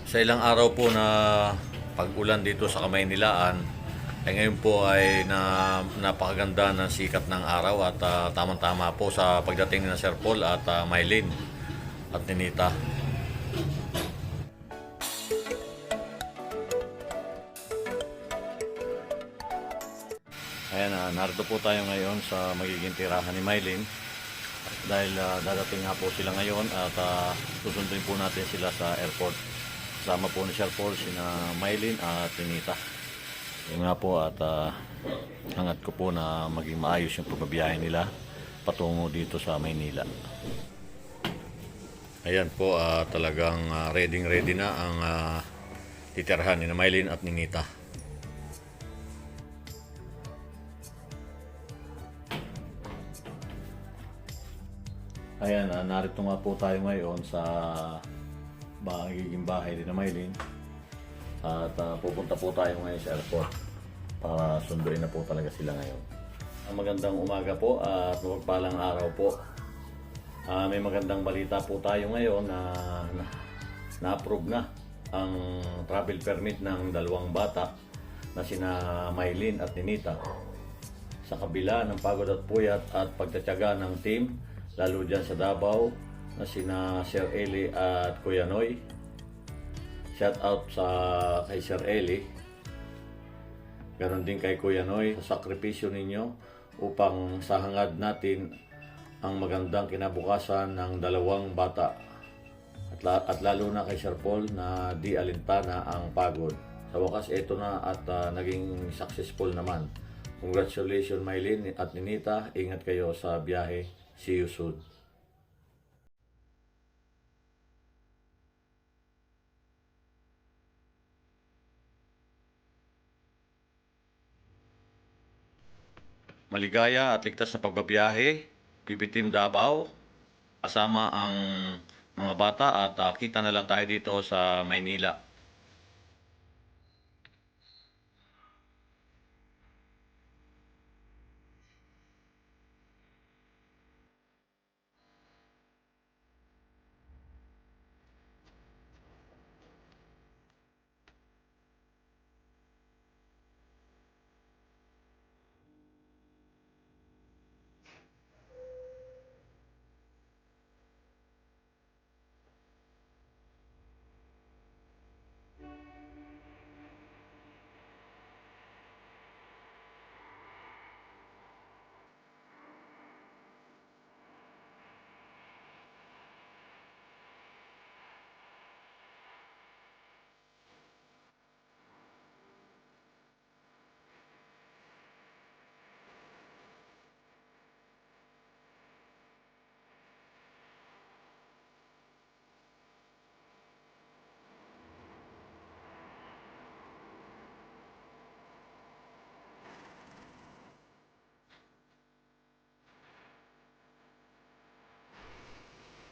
Sa ilang araw po na pag-ulan dito sa Kamaynilaan, ay ngayon po ay napakaganda ng sikat ng araw at tamang-tama po sa pagdating ni Sir Paul at Mylene at Ninita. Ayan, narito po tayo ngayon sa magiging tirahan ni Mylene dahil dadating nga po sila ngayon at susundin po natin sila sa airport. Kasama po ni Sir Paul, sina Mylene at Ninita. Yun nga po at hangat ko po na maging maayos yung pagbabiyahe nila patungo dito sa Maynila. Ayan po, talagang ready na ang titirhan ni Mylene at Ninita. Ayan, narito nga po tayo ngayon sa magiging bahay ni Mylene. At pupunta po tayo ngayon sa airport para sunduin na po talaga sila ngayon. Magandang umaga po at mapagpalang araw po. May magandang balita po tayo ngayon na na-approve na ang travel permit ng dalawang bata na sina Mylene at Ninita. Sa kabila ng pagod at puyat at pagtatyaga ng team, lalo dyan sa Davao, na sina Sir Eli at Kuya Noy. Shout out kay Sir Eli. Ganon din kay Kuya Noy, sa sakripisyo ninyo upang sa hangad natin ang magandang kinabukasan ng dalawang bata. At lalo na kay Sir Paul na di alintana ang pagod. Sa wakas, ito na at naging successful naman. Congratulations Mylene at Ninita. Ingat kayo sa biyahe. See you soon. Maligaya at ligtas na pagbabiyahe, PB Team Davao, kasama ang mga bata at kita na lang tayo dito sa Maynila.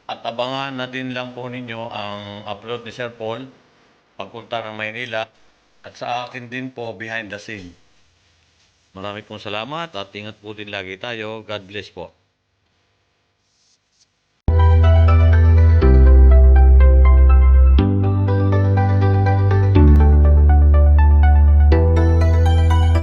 At abangan na din lang po ninyo ang upload ni Sir Paul pagpunta ng Maynila at sa akin din po behind the scene. Marami pong salamat at ingat po din lagi tayo. God bless po.